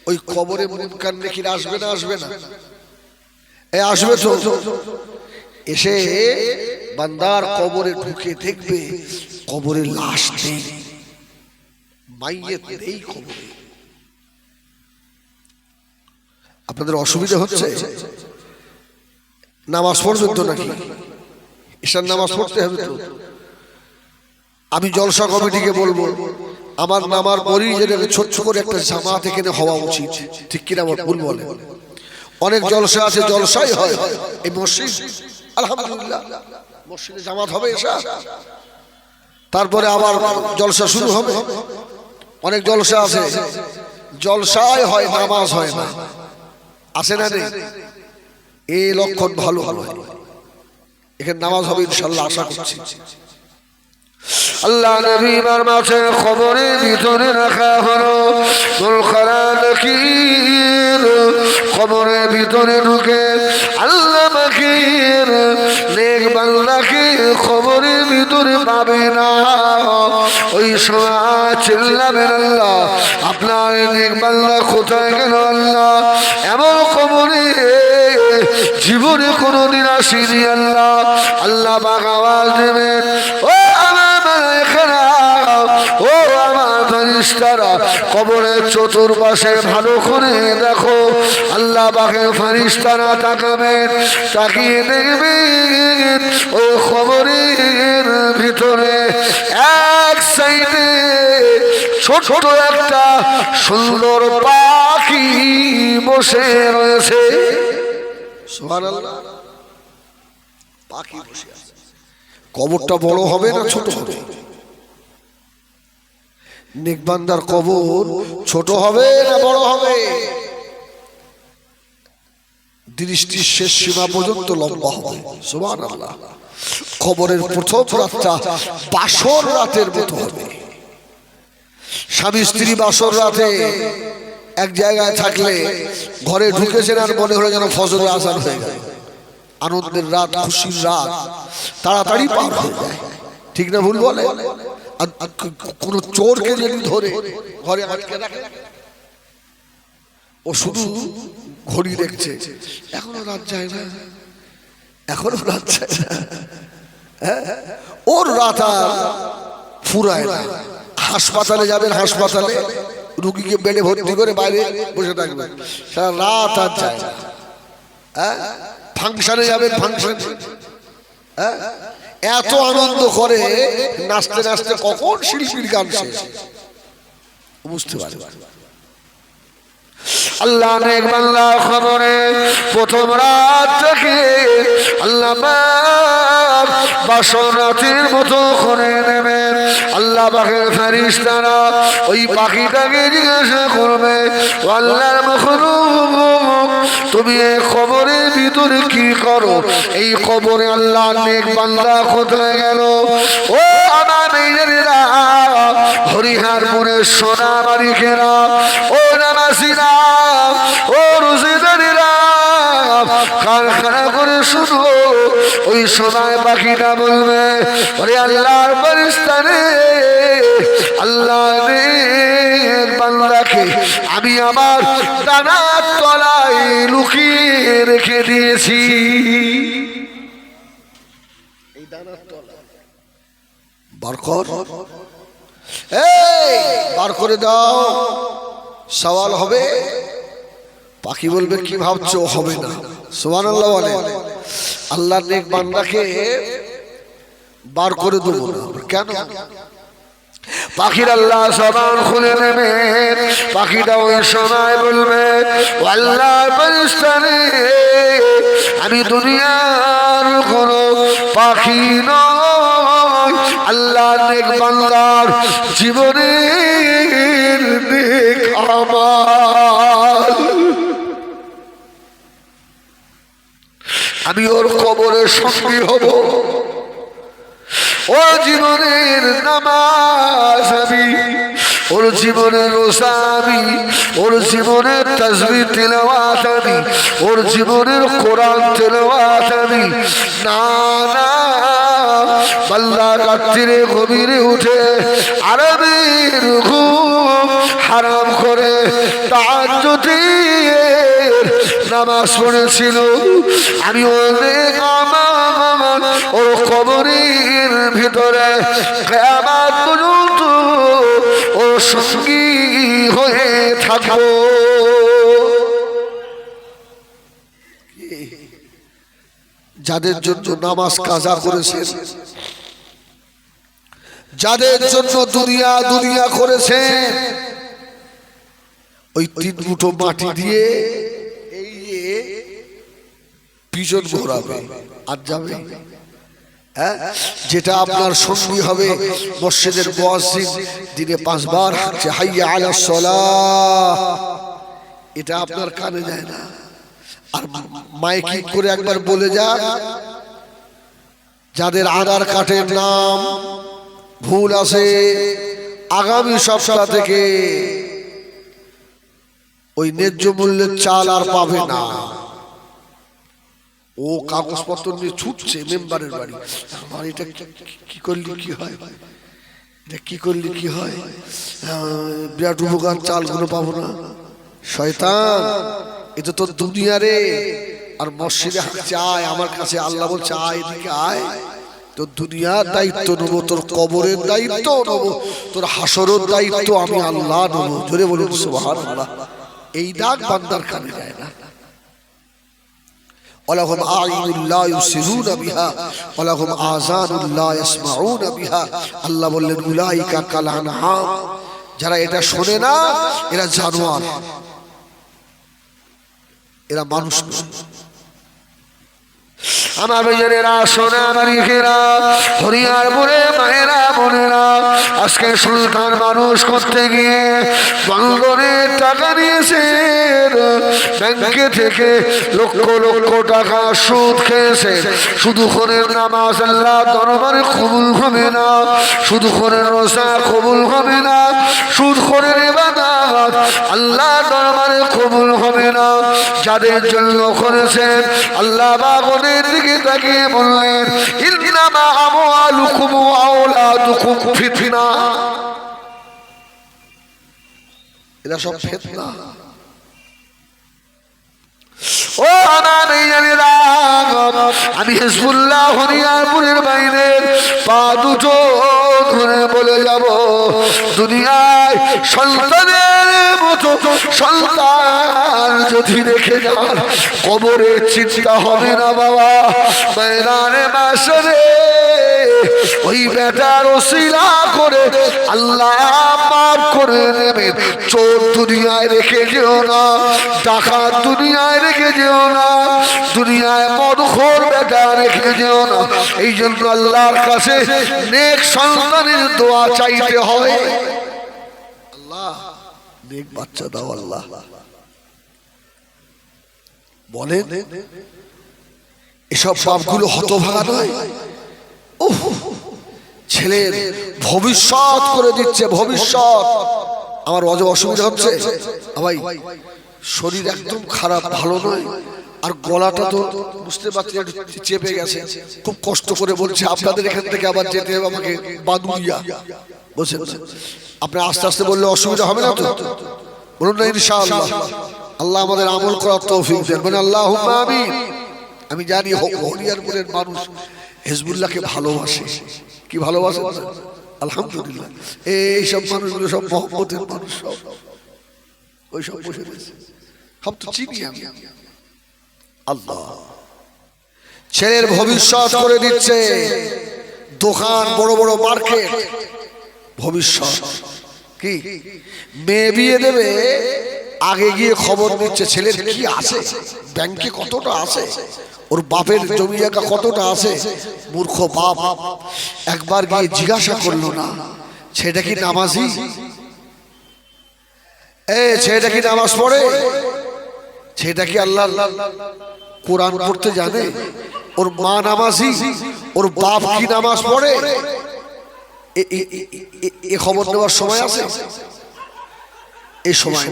ওই কবরে মুনকার নেকির আসবে না আসবে না? এই আসবে তো। এসে বান্দার কবরে ঢুকে দেখবে কবরে লাশ নেই, মাইয়িত নেই কবরে। আপনাদের অসুবিধা হচ্ছে? নামাজ পড়বেন তো নাকি? ঈশার নামাজ পড়তে হবে তো। আমি জলসা কমিটিকে বলবো আমার নামার পরই যেন ছোট্ট করে একটা জামাত এখানে হওয়া উচিত, ঠিক কিনা ভুল বলে? অনেক জলসা আছে, জলসাই হয় এই মসজিদ, আলহামদুলিল্লাহ মসজিদে জামাত হবে এসা, তারপরে আবার জলসা শুরু হবে। অনেক জলসা আছে জলসাই হয়, নামাজ হয় না, আছে না নেই? এই লক্ষণ ভালো নয়। এখানে নামাজ হবে ইনশাআল্লাহ, আশা করছি। আল্লাহ নবী মাঝে কবরের ভিতরে রাখা হলো দুলখারানকির, কবরের ভিতরে ঢুকে আল্লাহ পাকের নেক বান্দাকে কবরের ভিতরে পাবে না। ওই সময় চিল্লাবেন আল্লাহ আপনার নেক বান্দা কোথায় গেল আল্লাহ? এমন কবরে জীবনে কোনোদিন আসেনি আল্লাহ। আল্লাহ পাক আওয়াজ দেবেন, ও আমার মালায়েকেরা, ও আমার ফেরেশতারা, কবরের চতুর্পাশে ভালো করে দেখো। আল্লাহ পাকের ফেরেশতারা তাকাবেন, তাকিয়ে দেখবেন ওই কবরের ভিতরে এক সাইডে ছোট একটা সুন্দর পাখি বসে রয়েছে। সুবহানাল্লাহ, পাখি বসে আছে। কবরটা বড় হবে না ছোট হবে? নেক বান্দার কবর ছোট হবে না বড় হবে? দৃষ্টির শেষ সীমা পর্যন্ত লম্বা হবে। সুবহানাল্লাহ। কবরের প্রথম রাতটা বাসর রাতের মতো হবে। স্বামী স্ত্রী বাসর রাতে এক জায়গায় থাকলে ঘরে ঢুকেছেন আর মনে হলো যেন ফজরের আযান হয়ে গেল। আনন্দের রাত, খুশির রাত তাড়াতাড়ি পার হয়ে যায়, ঠিক না ভুল বলে? কোন চোরকে যদি ধরে ঘরে আটকে রাখে, ও শুধু ঘড়ি দেখছে, এখনো রাত যায় না, এখনো রাত যায় না, ওর রাত আর ফুরায় না। হাসপাতালে যাবেন, হাসপাতালে রুগীকে বেডে ভর্তি করে বাইরে বসে থাকবেন, সারা রাত আর যায় না। ফাংশনে যাবেন, ফাংশন এত আনন্দ করে নাচতে নাচতে কখন শিল্পীর গান শেষ বুঝতে পারে। আল্লাহ নেক বান্দা খবরে প্রথম রাত থেকে আল্লাহ বাসর রাতের মতো করে নেবেন। আল্লাহ পাকের ফেরেশতারা ওই পাখিটাকে জিজ্ঞাসা করবে, আল্লাহর মাখলুক তুমি এই কবরের ভিতরে কি করো? এই কবরে আল্লাহ নেক বান্দা কোথায় গেল? ও আমার মেয়েরা, হরিহারপুরের সোনা মালিকেরা, ও নামাজিরা, ও রোজেদারেরা, কারখানা করে শুধু ওই সময় পাখিটা বলবে, ওরে আল্লাহর ফেরেশতারে, আল্লাহ নেক বান্দাকে আমি আমার ডানার তলায় লুকিয়ে রেখে দিয়েছি। এই ডানার তলায় বার কর, এই বার করে দাও, সওয়াল হবে। পাখি বলবে কি ভাবছো? হবে না। সুবহানাল্লাহ বলে। আল্লাহ নেক বান্দাকে বার করে দেবো না। কেন? পাখির আল্লাহ জবান খুলে নেবে, পাখিটা ওই সময় বলবে, আল্লাহর ফেরেশতারে, আমি দুনিয়ার কোনো পাখি নয়, আল্লাহ নেক বান্দার জীবনের নেক আমাল আমি ওর কবরের সঙ্গী হব। ও জীবনের নামাজ আমি, ওর জীবনের রোজা আমি, ওর জীবনের তাসবিহ তিলাওয়াত আমি, ওর জীবনের কোরআন তিলাওয়াত আমি। না না, বান্দা রাত্রিরে গভীরে উঠে আরামের ঘুম হারাম করে তাহাজ্জুদের নামাজ পড়েছিল, আমি অনেক আমার ওর কবরের ভিতরে কিয়ামত পর্যন্ত ওর সঙ্গী হয়ে থাকবো। যাদের জন্য নামাজ কাজা করেছেন, যাদের জন্য দুনিয়া দুনিয়া করেছেন, ওই 3 মুঠো মাটি দিয়ে এই পিছন ঘোরাবে আর যাবে। হ্যাঁ, যেটা আপনার সঙ্গী হবে মসজিদের মুয়াজ্জিন দিনে 5 বার হাঁকছে হাইয়া আলাস সালাহ, এটা আপনার কানে যায় না। আর মাইকিং করে একবার বলে যাক, যাদের আধার কার্ডের নাম ভুল আছে আগামী সপ্তাহ থেকে ওই ন্যায্য মূল্যের চাল আর পাবে না। ও কাগজপত্র নিয়ে ছুটছে মেম্বারের বাড়ি, আমার এটা কি করলি কি হয়, এটা কি করলি কি হয়, বিরাট উপকার, চালগুলো পাবো না। শয়তান, এটা তো দুনিয়া রে। আর মসজিদে হাঁকছে আয় আমার কাছে, আল্লাহ বলছে আয় এদিকে আয়। তোর দুনিয়ার দায়িত্ব নেবো, তোর কবরের দায়িত্ব নেবো, তোর হাসরের দায়িত্ব আমি আল্লাহ নেবো। জোরে বলুন সুবহানাল্লাহ। এই ডাক বান্দার কানে যায় না। ওয়ালাহুম আ'ইনুন লা ইউসিরুনা বিহা ওয়ালাহুম আযানুন লা ইয়াসমাউনা বিহা। আল্লাহ বললেন উলাইকা কাল আনআম, যারা এটা শোনে না এরা জানোয়ার, এরা মানুষ নয়। আমার বেজনেরা, সোনা মানিকেরা, হরিয়ার বলে মায়েরা বোনেরা, আজকে সুলতান মানুষ করতে গিয়ে বন্ধনের টাকা নিয়েছেন, ব্যাংকে থেকে লক্ষ লক্ষ টাকা সুদ খেয়েছে। শুধু করে নামাজ আল্লাহ দরবারে কবুল হবে না, শুধু করে রোজা কবুল হবে না, সুদ করে ইবাদত আল্লাহ দরবারে কবুল হবে না। যাদের জন্য করেছেন আল্লাহ বাগনের দিকে তাকিয়ে বললেন ইন্নামা আমওয়ালুকুম ওয়া আওলাদুকুম ফিতনা। এরা সব ফিতনা। ও আমার জানেরা, আমি হিজবুল্লাহ হরিয়ারপুরের বাইরে পা দুটো ধরে বলে যাব, দুনিয়ায় সন্তানের মতো সন্তান যদি রেখে যান কবরে চিন্তা হবে না বাবা। ময়দানে মাশরে ওই বেটার ওসিলা করে আল্লাহ মাফ করে নেবেন। চোর দুনিয়ায় রেখে যেও না, ডাকাত দুনিয়ায় রেখে যেও না, দুনিয়ায় মদখোর বেটা রেখে যেও না। এই জন্য আল্লাহর কাছে নেক সন্তানের দোয়া চাইতে হয়। আল্লাহ নেক বাচ্চা দাও আল্লাহ। বলেন এসব সবগুলো হতভাগা নয়? ছেলের ভবিষ্যৎ করে দিচ্ছে, ভবিষ্যৎ। আমার অসুবিধা হচ্ছে ভাই, শরীর একদম খারাপ, ভালো নয়, আর গলাটা তো বুঝতে পারছি একটু চেপে গেছে, খুব কষ্ট করে বলছে আপনাদের এখান থেকে আবার যেতে হবে আমাকে বাদুড়িয়া, বলছেন আপনার আস্তে আস্তে বললে অসুবিধা হবে না তো? বলুন না ইনশাআল্লাহ। আল্লাহ আমাদের আমল করার তৌফিক দেন, বলেন আল্লাহুম্মা আমিন। আমি জানি হরিয়ারপুরের মানুষ হিজবুল্লাহকে ভালোবাসে, কি ভালোবাসে আলহামদুলিল্লাহ। এই সব মানুষগুলো সব মহব্বতের মানুষ, সব ওই সব বসে রয়েছে, সব তো চিনি আমি। আল্লাহ ছেলের ভবিষ্যৎ করে দিচ্ছে, দোকান, বড় বড় মার্কেট, ভবিষ্যৎ কি মেয়ে বিয়ে দেবে, আগে গিয়ে খবর নিচ্ছে ছেলের কি আছে, ব্যাংকে কতটা আছে, ওর বাপের জমি জায়গা কতটা আছে। মূর্খ বাপ একবার গিয়ে জিজ্ঞাসা করলো না ছেলেটা কি নামাজি, ছেলেটা কি নামাজ পড়ে, ছেলেটা কি আল্লাহ কোরআন পড়তে জানে, ওর মা নামাজি, ওর বাপ কি নামাজ পড়ে, এ খবর নেওয়ার সময় আছে? এই সময়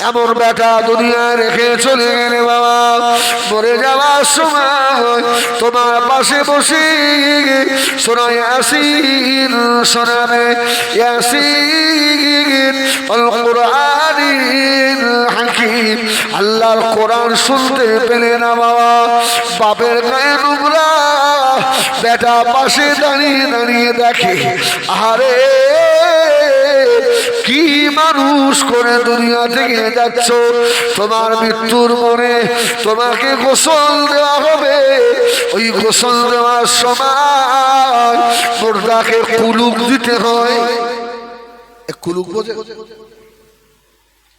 এমন বেটা দুনিয়া রেখে চলে গেলে বাবা, মরে যাওয়ার সময় তোমার পাশে বসে শোনা ইয়াসিন শোনাবে, ইয়াসিন আল কুরআনিল হাকিম, আল্লাহর কোরআন শুনতে পেলে না বাবা। বাপের গায়ে নোংরা, বেটা পাশে দাঁড়িয়ে দাঁড়িয়ে দেখে, আরে কি মানুষ করে দুনিয়া থেকে যাচ্ছ, তোমার মৃত্যুর পরে তোমাকে গোসল দেওয়া হবে। ওই গোসল দেওয়ার সময় মুর্দাকে কুলুক দিতে হয়। কুলুক বোঝে?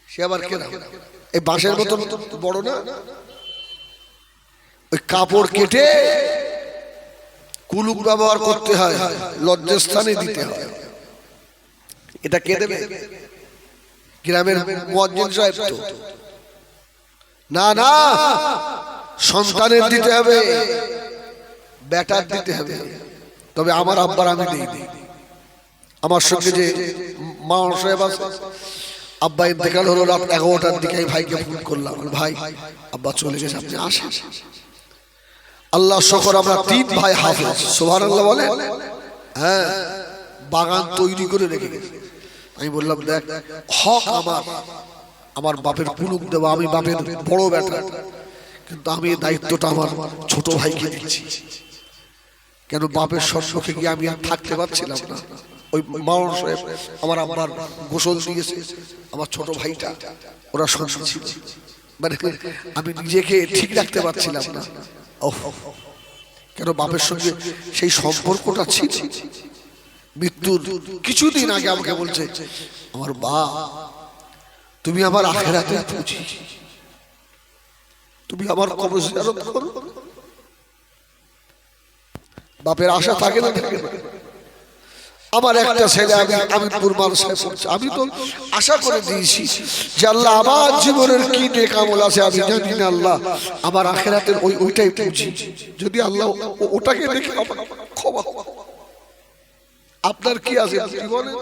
সে আবার কেনা এই বাঁশের মতো বড় না, ওই কাপড় কেটে কুলুক ব্যবহার করতে হয়, লজ্জাস্থানে দিতে হয়। এটা কে দেবে? গ্রামের মুয়াজ্জিন সাহেব তো না, না সন্তানের দিতে হবে, বেটার দিতে হবে। তবে আমার আব্বার আমি দিই। আমার সঙ্গে যে মাওলানা সাহেব আছে, আব্বা ইন্তেকাল হলো রাত 11টার দিকে, ভাইকে ফোন করলাম, ভাই আব্বা চলে গেছে, আপনি আসেন। আল্লাহ শুকর, আমরা 3 ভাই হাফেজ, সুবহানাল্লাহ বলে। হ্যাঁ, বাগান তৈরি করে রেখে গেছে। আমি বললাম, দেখ হক আমার বাপের কুলুক দেওয়া, আমি বাপের বড় বেটা, কিন্তু আমি এই দায়িত্বটা আমার ছোট ভাইকে দিচ্ছি। কেন বাপের সম্মুখে গিয়ে আমি আর থাকতে পারছিলাম না। ওই মাওলানা সাহেব আমার আব্বার গোসল দিয়েছে, আমার ছোট ভাইটা, ওরা সঙ্গে ছিল, মানে আমি নিজেকে ঠিক রাখতে পারছিলাম না। কেন বাপের সঙ্গে সেই সম্পর্কটা ছিল। মৃত্যুর কিছুদিন আগে আমাকে বলছে, আমার বাপ তুমি আমার আখিরাতের পুঁজি, তুমি আমার কবর জিয়ারত করো। বাপের আশা থাকে না, থাকে না। আমার একটা ছেলে, আমি কুরবান সাহেব, আমি তো আশা করে দিয়েছি যে আল্লাহ আমার জীবনের কি নেক আমল আছে আমি জানি না, আল্লাহ আমার আখিরাতের ওইটাই পুঁজি, যদি আল্লাহ ওটাকে দেখে আমার ক্ষমা। আপনার কি আছে জীবনে?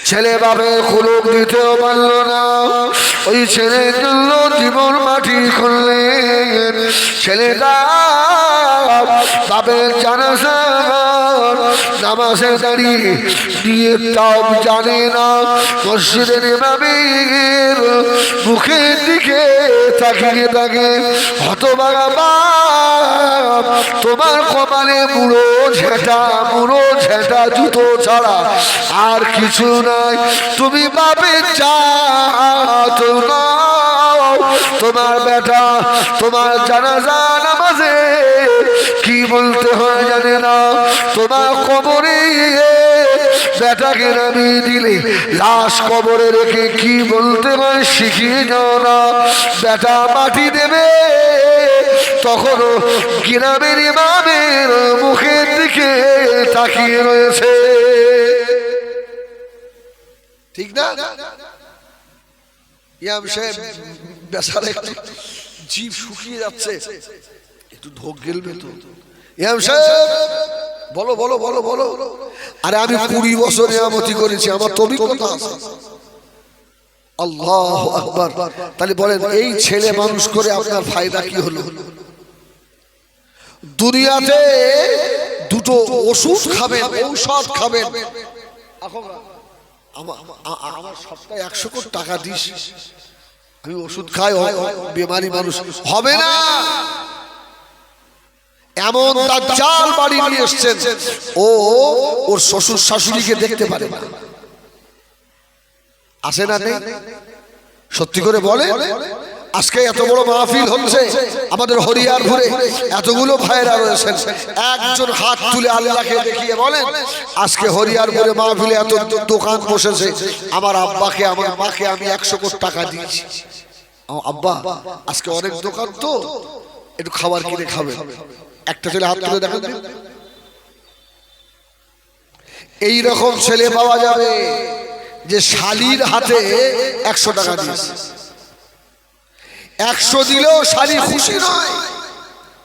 ছেলে বাপের কুলুক দিতেও পারল না, ওই ছেলের জন্য জীবন মাটি করলেন। ছেলেটা বাপের জানাজা নামাজে দাঁড়িয়ে নিয়ে তাও জানে না, মসজিদের ইমামের মুখের দিকে তাকিয়ে থাকে, হতভাগা বাপ, তোমার কপালে বুড়ো ঝেঁটা জুতো ছাড়া আর কিছু নাই, তুমি বাপের জাত নও। তোমার বেটা তোমার জানাজা নামাজে কি বলতে হয় জানে না, তোমার কবরে বেটাকে নামিয়ে দিলে লাশ কবরে রেখে কি বলতে হয় শিখিয়ে যাও না। বেটা মাটি দেবে, তখনও গ্রামের ইমামের মুখের দিকে তাকিয়ে রয়েছে, ঠিক না? ইমাম সাহেব বেচারা একটু জিভ শুকিয়ে যাচ্ছে, একটু ঢোক গেলবে তো। ইমাম সাহেব বলো বলো বলো বলো। আরে আমি 20 বছর ইমামতি করেছি, আমার তো অভিজ্ঞতা আছে। আল্লাহু আকবার। তাহলে বলেন, এই ছেলে মানুষ করে আপনার ফায়দা কি হলো? দুনিয়াতে দুটো ওষুধ খাবেন, ঔষধ খাবেন। আমার সপ্তাহে 100 কোটি টাকা দিস, আমি ওষুধ খাই, বেমারি মানুষ হবে না। এমন দাজ্জাল বাড়ি নিয়ে এসেছেন, ওর শ্বশুর শাশুড়িকে দেখতে পারে না। আসে না? নেই? সত্যি করে বলে। আজকে এত বড় মাহফিল হচ্ছে আমাদের হরিয়ারপুরে, এতগুলো ভাইরা রয়েছেন, একজন হাত তুলে আল্লাহকে দেখিয়ে বলেন, আজকে হরিয়ারপুরে মাহফিলে এত দোকান বসেছে, আমার আব্বাকে আমার মাকে আমি 100 কোটি টাকা দিয়েছি। আব্বা আজকে অনেক দোকান তো, একটু খাবার কিনে খাবে। একটা ছেলে হাত তুলে দেখেন। এই রকম ছেলে পাওয়া যাবে যে শালির হাতে 100 টাকা দিয়েছে, 100 দিলেও শালি খুশি নয়।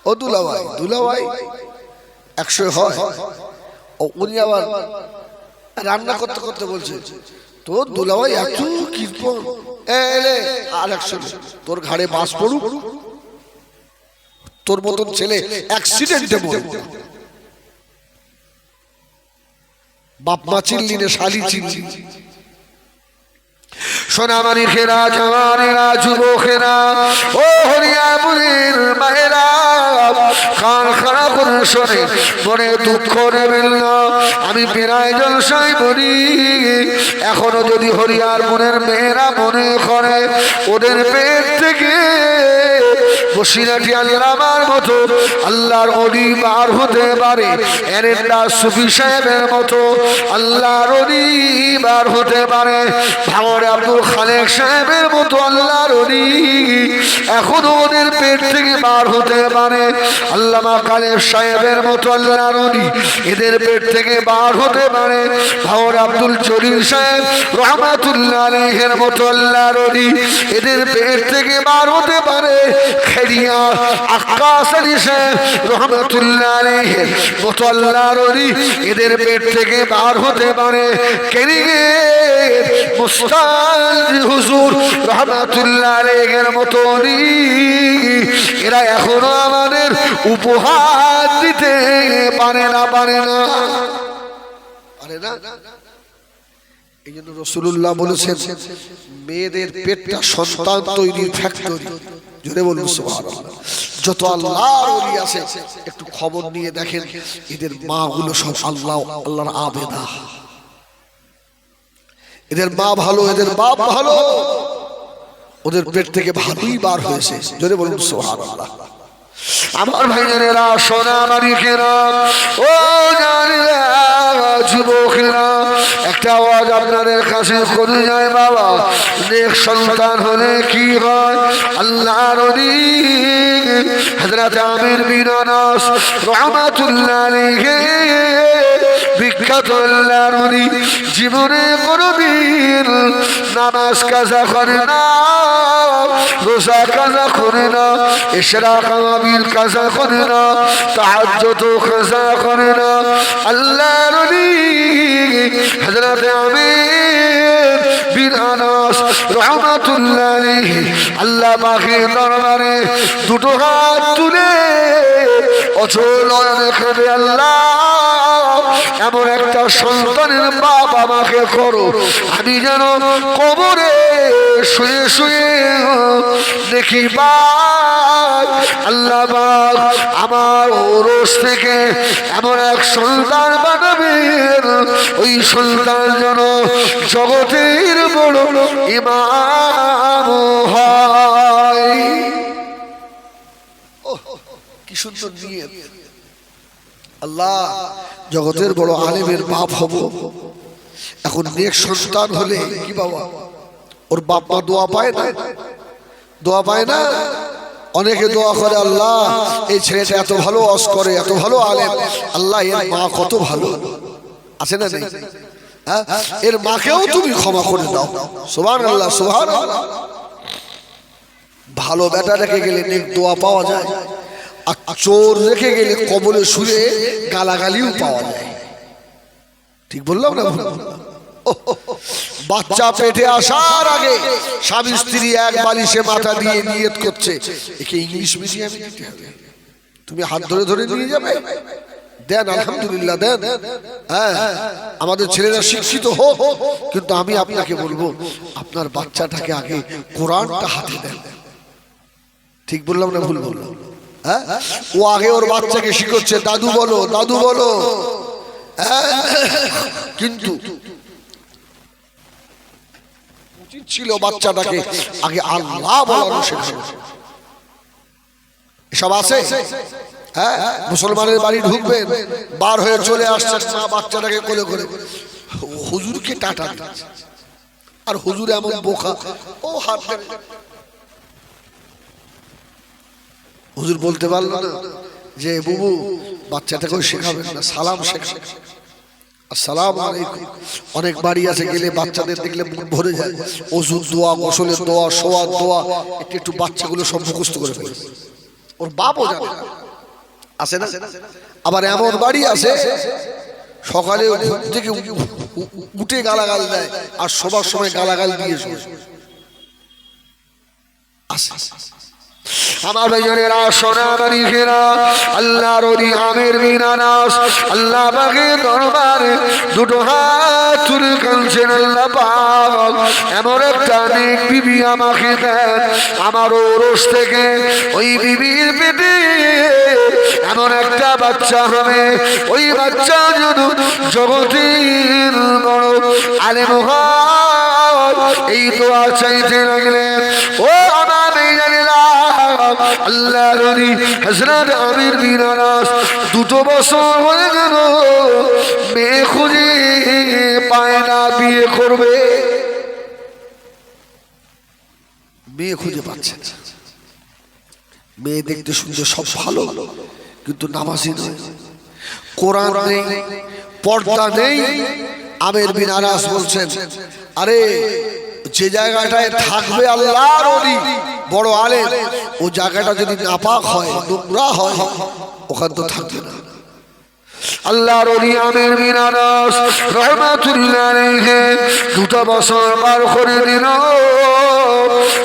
ও দুলাভাই 100 হয়। ও উনি আবার রান্না করতে করতে বলছে, তোর দুলাভাই এত কৃপণ, আর একশো তোর ঘাড়ে বাস পড়ুক, তোর মতন ছেলে অ্যাক্সিডেন্টে মরবে। বাপ মা চিনলি না, শালি চিনলি। সোনামারি খেরা, জওয়ানেরা, যুবকেরা, ও হরিয়াপুরের মায়েরা, কান খারাপ করে শোনে, মনে দুঃখ নেবেন না। আমি প্রায় জলসায় বলি, এখনো যদি হরিয়ারপুরের মেয়েরা মনে করে ওদের পেট থেকে বসিরাটি আল্লামার মতো আল্লাহর ওলি বার হতে পারে, এরেন্ডা সুফি সাহেবের মতো আল্লাহর ওলি বার হতে পারে, ভাঙড়ে আব্দুল খালেক সাহেবের মতো আল্লাহর ওলি এখনো ওদের পেট থেকে বার হতে পারে, আল্লামা কালেব সাহেবের মতো আল্লাহর ওলি এদের পেট থেকে বার হতে পারে, ভাঙড়ে আব্দুল জলিল সাহেব রহমাতুল্লাহ আলাইহির মতো আল্লাহর ওলি এদের পেট থেকে বার হতে পারে, খেরিয়া আক্কাস আলী সাহেব রহমাতুল্লাহ আলাইহির মতো আল্লাহর ওলি এদের পেট থেকে বার হতে পারে, কেরিয়ে মুস্তাফি হুজুর রহমাতুল্লাহ আলাইহির মতো ওলি এরা এখনো আমাদের উপহার দিতে পারে না। এই জন্য রাসূলুল্লাহ বলেছেন, মেয়েদের পেটটা সন্তান তৈরির ফ্যাক্টরি। জোরে বলুন সুবহানাল্লাহ। যত আল্লাহর ওলি আছে একটু খবর নিয়ে দেখেন, এদের মা গুলো সব আল্লাহর আবেদা। এদের মা ভালো, এদের বাপ ভালো, ওদের পেট থেকে ভালোই বার হয়েছে। জোরে বলুন সুবহানাল্লাহ। আমার ভাইয়েরা, সোনামানিকেরা, ও জানেরা, যুবকেরা, একটা আওয়াজ আপনাদের কাছে করে যায়, বাবা নেক সন্তান হলে কি হয়? আল্লাহর ওলি হযরত আমির বিন আনাস রাহমাতুল্লাহ আলাইহি বিখ্যাত আল্লাহর ওলি জীবনে কোনদিন নামাজ কাজা করে না, রোজা কাজা করে না, ইশরাক আবির কাজা করে না, তাহাজ্জুদ কাজা করে না। আল্লাহর ওলি হযরত আমির বিন আনাস রাহমাতুল্লাহ আলাইহি আল্লাহ পাকের দরবারে দুটো হাত তুলে অচল নয়নে কাঁদে, আল্লাহ এমন একটা সন্তানের বাপ আমাকে করো, আমি যেন কবরে শুয়ে শুয়ে দেখি পাই আল্লাহ পাক আমার ওরস থেকে এমন এক সন্তান বানাবেন, ওই সন্তান যেন জগতের বড় ইমাম হয়। কি সুন্দর নিয়ত। আল্লাহ জগতের বড় আলেমের বাপ হব। এখন নেক সন্তান হলে কি বাবা, ওর বাপ মা দোয়া পায় না? দোয়া পায় না? অনেকে দোয়া করে, আল্লাহ এই ছেলেটা এত ভালো ওয়াজ করে, এত ভালো আলেম, আল্লাহ এর মা কত ভালো। আছে না নেই? এর মাকেও তুমি ক্ষমা করে দাও। সুবহানাল্লাহ, সুবহানাল্লাহ। ভালো বেটা রেখে গেলে নেক দোয়া পাওয়া যায়, আর চোর রেখে গেলে কবলে শুয়ে গালাগালিও পাওয়া যায়। ঠিক বললাম না? বাচ্চা পেটে আসার আগে স্বামী স্ত্রী এক বালিশে মাথা দিয়ে নিয়ত করছে, একে ইংলিশ মিডিয়ামে দিতে হবে। তুমি হাত ধরে ধরে নিয়ে যাবে, দেন আলহামদুলিল্লাহ দেন। হ্যাঁ, আমাদের ছেলেরা শিক্ষিত হোক, কিন্তু আমি আপনাকে বলবো আপনার বাচ্চাটাকে আগে কোরআনটা হাতে দেন। ঠিক বললাম না ভুল বললাম? হ্যাঁ, ও আগে ওর বাচ্চাকে শিখাচ্ছে দাদু বলো, দাদু বলো। কিন্তু উচিত ছিল বাচ্চাটাকে আগে আল্লাহ বলানো শেখানো। এসব আছে? হ্যাঁ, মুসলমানের বাড়ি ঢুকবেন, বার হয়ে চলে আসছে মা বাচ্চাটাকে কোলে করে হুজুরকে টাটা দিচ্ছে, আর হুজুর এমন বোকা, ও হাত হুজুর বলতে পারলো না যে বুবু বাচ্চাটাকেও শেখাবেন না, সালাম শেখাবেন, আসসালামু আলাইকুম। অনেক বাড়ি আছে গেলে বাচ্চাদের দেখলে মন ভরে যায়, ওযুর দোয়া, গোসলের দোয়া, শোয়ার দোয়া একটু একটু বাচ্চাগুলো সব মুখস্থ করে ফেলে, ওর বাপও জানে না। আছে না? আবার এমন বাড়ি আছে সকালে ঘুম থেকে উঠে গালাগাল দেয় আর সবার সময় গালাগাল দিয়ে শোয়। আমার ভাইজানেরা সোনামানি ঘেরা আল্লাহর ওলি আমির বিন আনাস আল্লাহ পাকের দরবারে দুটো হাত তুলে কাঁদছেন, আল্লাহ পাক এমন একটা নেক বিবি আমাকে দেন, আমার ওরস থেকে ওই বিবির পেটে এমন একটা বাচ্চা হবে, ওই বাচ্চা যেন জগতের বড় আলেম হয়। এই দোয়া চাইতে লাগলেন। ও আমার ভাইজানেরা আল্লাহর ওলি হযরত আমির বিন আনাস দুটো বছর হয়ে গেল মেয়ে খুঁজে পায় না, বিয়ে করবে মেয়ে খুঁজে পাচ্ছে না। মেয়ে দেখতে শুনতে সব ভালো, কিন্তু নামাজি নয়, কোরআন নেই, পর্দা নেই। আমির বিন আনাস বলছেন, আরে যে জায়গাটায় থাকবে আল্লাহর ওলি বড় আলেম, ও জায়গাটা যদি নাপাক হয়, নোংরা হয়, ওখান তো থাকবে না। আল্লাহর ওলি আমির বিন আনাস রাহমাতুল্লাহ আলাইহি দুটো বছর পার করে দিল।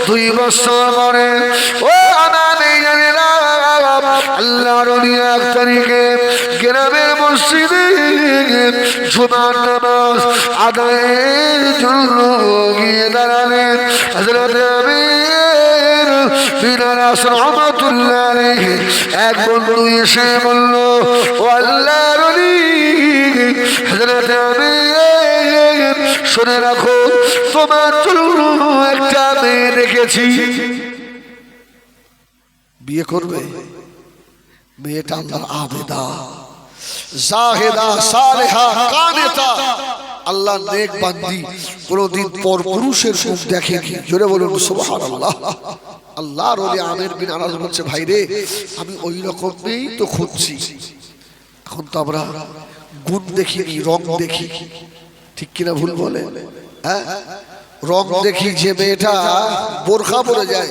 2 বছর পরে ও আমার ভাইজানেরা আল্লাহর ওলি 1 তারিখে গ্রামের মসজিদে জুমার নামাজ আদায়ের জন্য গিয়ে দাঁড়ালেন। হযরত আমির বিন আনাস রাহমাতুল্লাহ আলাইহি এক বন্ধু এসে বলল, ও আল্লাহর ওলি হযরত আমির শুনে রাখো, তোমার জন্য একটা মেয়ে দেখেছি, বিয়ে করবে? মেয়েটা আল্লাহর আবেদা, জাহেদা, সালেহা, কানেতা, আল্লাহ নেক বান্দি, কোনদিন পর পুরুষের মুখ দেখেনি। জোরে বলুন সুবহানাল্লাহ। আল্লাহর ওলি আমির বিন আনাস বলছে, ভাই রে, আমি ওই রকমই তো খুঁজছি। এখন তো আমরা গুণ দেখিনি, রং দেখি, ঠিক কিনা ভুল বলে? হ্যাঁ, রং দেখি। যে মেয়েটা বোরখা পরে যায়,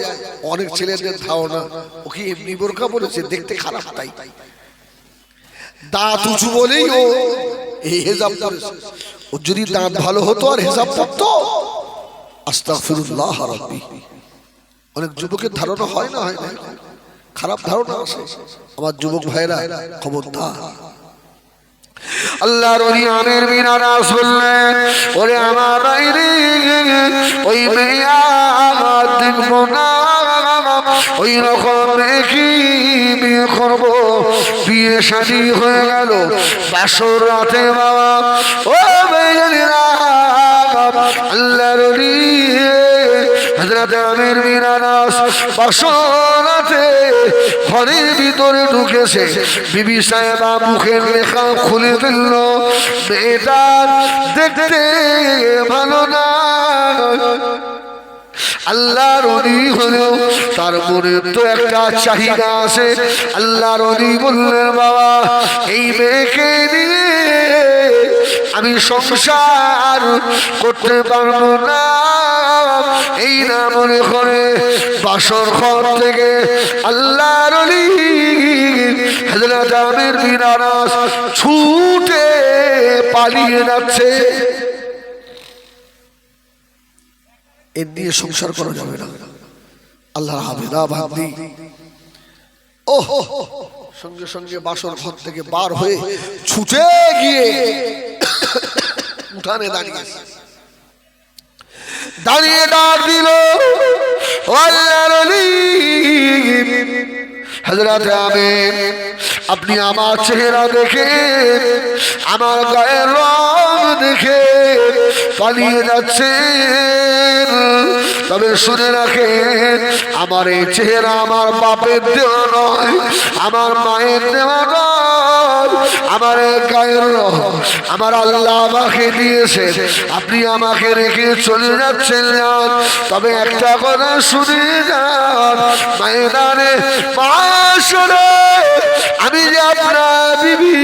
অনেক ছেলেদের ধারণা ও কি এমনি বোরখা পরেছে, দেখতে খারাপ, তাই দাঁত উঁচু বলেই ও এই হেজাব পরেছে। ও যদি দাঁত ভালো হতো আর হেজাব পরতো, আস্তাগফিরুল্লাহ রাব্বি। অনেক যুবকের ধারণা হয় না, হয় না, খারাপ ধারণা আসে। আমার যুবক ভাইরা খবরদার। আল্লাহর ওলি আমির বিন আনাস বললেন, ওরে আমার বাইরে ওই মেয়ে দেখবো না, ওই রকম কি বিয়ে করবো? বিয়ে শাদী হয়ে গেল বাসর রাতে বাবা। ও ভাইজানেরা আল্লাহর ওলি হযরত আমির বিন আনাস বাসর রাতে ঘরের ভিতরে ঢুকেছে, বিবি সাহেবা মুখের লেখা খুলে ফেলল, মেয়েটার দেখতে ভালো না। আল্লাহর ওলি হলেও তার মনে তো একটা চাহিদা আছে। আল্লাহর ওলি বললেন, বাবা এই মেয়েকে নিয়ে আমি সংসার করতে পারবো না। এই না মনে করে বাসর ঘর থেকে আল্লাহর ওলি হযরত আমির বিন আনাস ছুটে পালিয়ে যাচ্ছে। এ নিয়ে সংসার করা যাবে না। আল্লাহর আবেদা বান্দি ও সঙ্গে সঙ্গে বাসর ঘর থেকে বার হয়ে ছুটে গিয়ে উঠানে দাঁড়িয়ে ডাক দিল, ও আল্লাহর ওলি হযরত আমির, আপনি আমার চেহারা দেখে, আমার গায়ের রং দেখে পালিয়ে যাচ্ছেন, তবে শুনে রাখেন, আমার এই চেহারা আমার বাপের দেওয়া নয়, আমার মায়ের দেওয়া নয়, আমার গায়ের রং আমার আল্লাহ আমাকে দিয়েছে। আপনি আমাকে রেখে চলে যাচ্ছেন না, তবে একটা কথা শুনে যান, ময়দানে মাশরে আমি যে আপনার বিবি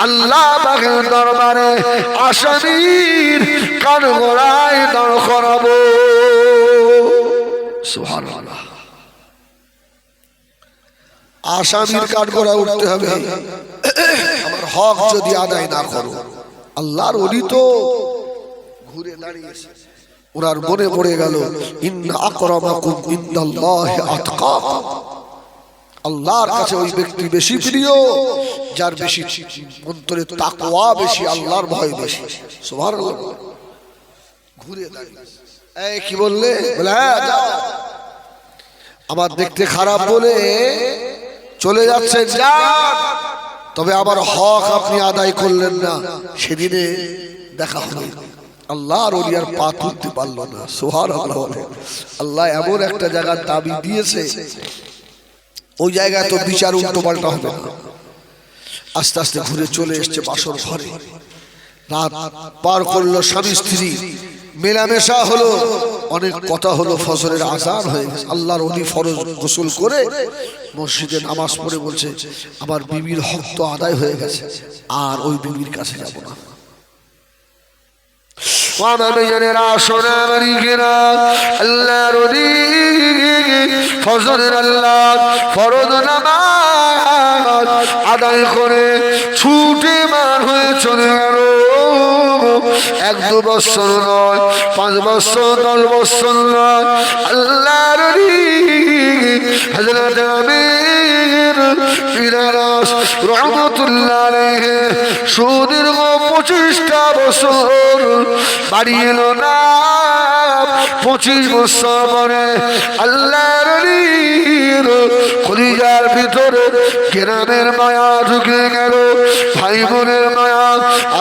আল্লাহ পাকের দরবারে আসামির কান গোড়ায় দাঁড় করাবো। সুবহানাল্লাহ। আসামির কাঠ গড়া উঠতে হবে। আমার হক যদি আদায় না করো। আল্লাহর ওলি তো ঘুরে দাঁড়িয়েছে, ওনার মনে পড়ে গেল ইন্না আকরামাকুম ইনদাল্লাহি আতকাকুম, আল্লাহর কাছে ওই ব্যক্তি বেশি প্রিয় যার বেশি অন্তরে তাকওয়া বেশি, আল্লাহর ভয় বেশি। সুবহানাল্লাহ। ঘুরে দাঁড়িয়ে এই কি বললে? বলে হ্যাঁ যাও। আমার দেখতে খারাপ বলে চলে যাচ্ছেন, যান, তবে আমার হক আপনি আদায় করলেন না, সেদিনে দেখা হবে। আল্লাহর ওলি আর পা তুলতে পারল না। সুবহানাল্লাহ। আল্লাহ এমন একটা জায়গার দাবি দিয়েছে, ওই জায়গায় তো বিচার উল্টো পাল্টা হবে না। আস্তে আস্তে ঘুরে চলে এসছে বাসর ঘরে। রাত পার করলো, স্বামী স্ত্রী মেলামেশা হলো, অনেক কথা হলো, ফজরের আজান হয়ে গেছে। আল্লাহর ওলি ফরজ গোসল করে মসজিদে নামাজ পড়ে বলছে আমার বিবির হক তো আদায় হয়ে গেছে, আর ওই বিবির কাছে যাব না। আল্লাহর ওলি ফজরের আল্লাহ ফরজ নামাজ আদায় করে ছুটে বার হয়ে চলে গেল। 1-2 বছর নয়, 5 বছর, 10 বছর নয়, আল্লাহর ওলি হযরত আমির ফিরাস রহমাতুল্লাহ আলাইহি সুদীর্ঘ 25টা বছর বাড়ি এলো না। 25 বছর পরে আল্লাহর ওলির কলিজার ভিতরে গ্রামের মায়া ঢুকে গেল, ভাই বোনের মায়া,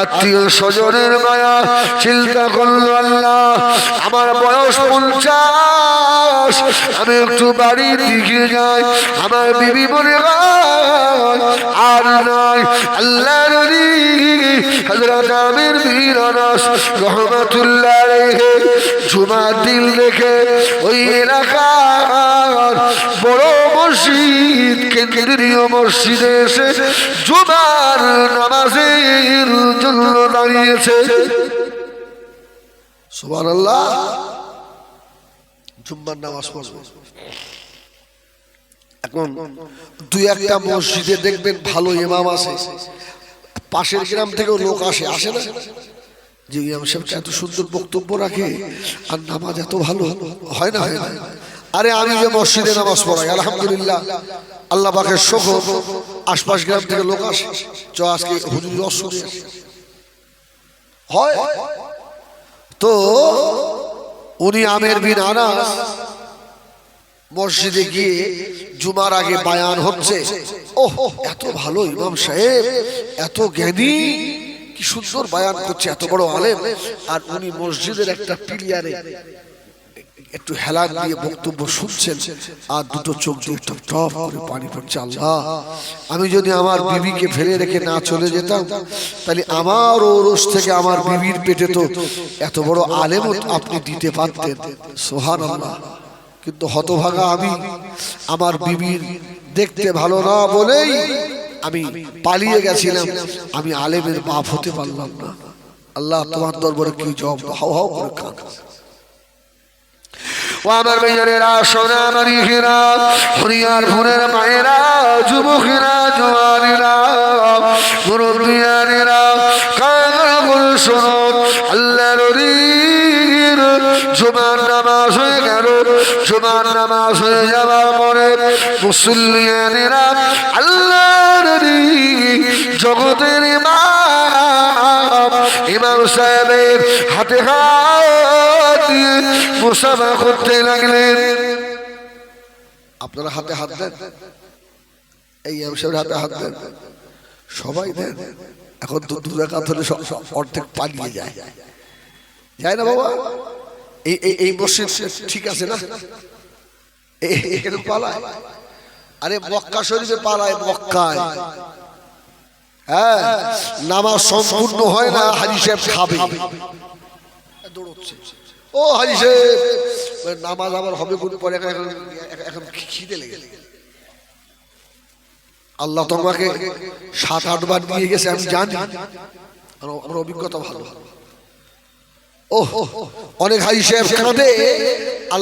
আত্মীয় স্বজনের মায়া। চিন্তা করলো আল্লাহ আমার বয়স 50, আমি একটু বাড়ির দিকে যাই, আমার বিবি বলে আর নাই। আল্লাহর ওলি হযরত আমির ফিরাস রহমাতুল্লাহ আলাইহি জুমার দিন দেখে ওই এলাকার বড় মসজিদ, কেন্দ্রীয় মসজিদে এসে জুমার নামাজের জন্য দাঁড়িয়েছে। সুবহানাল্লাহ। জুমার নামাজ পড়বে। এখন 2-1টা মসজিদে দেখবেন ভালো ইমাম আছে, পাশের গ্রাম থেকেও লোক আসে, আসে না যে ইমাম সাহেবটা এত সুন্দর বক্তব্য রাখে আর নামাজ এত ভালো হয় না, হয় না। আরে আমি যে মসজিদে নামাজ পড়াই আলহামদুলিল্লাহ, আল্লাহ পাকের শুকর, আশপাশ গ্রাম থেকে লোক আসে, চ আজকে হুজুর অসুখ হয়। তো উনি আমের বিন আনাস মসজিদে গিয়ে জুমার আগে বায়ান হচ্ছে। ওহ, এত ভালো ইমাম সাহেব, এত জ্ঞানী, কি সুন্দর বায়ান করছে, এত বড় আলেম। আর উনি মসজিদের একটা পিলিয়ারে একটু হেলান দিয়ে বক্তব্য শুনছেন, আর দুটো চোখ দিয়ে টপ টপ করে পানি পড়ছে। আল্লাহ, আমি যদি আমার বিবিকে ফেলে রেখে না চলে যেতাম, তাহলে আমার ওরস থেকে আমার বিবির পেটে তো এত বড় আলেমও আপনি দিতে পারতেন। সুবহানাল্লাহ। কিন্তু হতভাগা আমি, আমার বিবির দেখতে ভালো না বলেই আমি পালিয়ে গেছিলাম, আমি আলেমের বাপ হতে পারলাম না। আল্লাহ তোমার দরবারে কি জবাব? হাও হাও করে কাঁদ। ও আমার মেয়েরা, সোনামানিরা, হরিয়ার ভোরের মায়েরা, যুবকেরা, জওয়ানেরা, মুরব্বিয়ানেরা, কান করে শোনো, আল্লাহর ওলির জুমার নামাজ হয়ে গেল। জুমার নামাজ হয়ে যাওয়ার পরে মুসল্লিয়ানেরা আল্লাহর ওলি জগতের ইমাম সাহেবের হাতে হাত দিয়ে মুসাফা করতে লাগলেন। আপনারা হাতে হাত দেন, এই ইমাম সাহেবের হাতে হাত দেন, সবাই দেন। এখন তো 2 রাকাত হলে অর্ধেক পালিয়ে যায়, যায় না বাবা? এই মসজিদ ঠিক আছে না? এখানে পালায়, আরে মক্কা শরীফে পালায়, মক্কায়। হ্যাঁ, নামাজ সম্পূর্ণ হয় না, হাজী সাহেব খাবে, দৌড়চ্ছে। ও হাজী সাহেব, নামাজ আবার হবে কোন পরে, এখন খিদে লেগে। আল্লাহ তোমাকে 7-8 বার নিয়ে গেছে, আমি জানি, আমার অভিজ্ঞতা ভালো। ও অনেক হাজী সাহেব কাঁদে।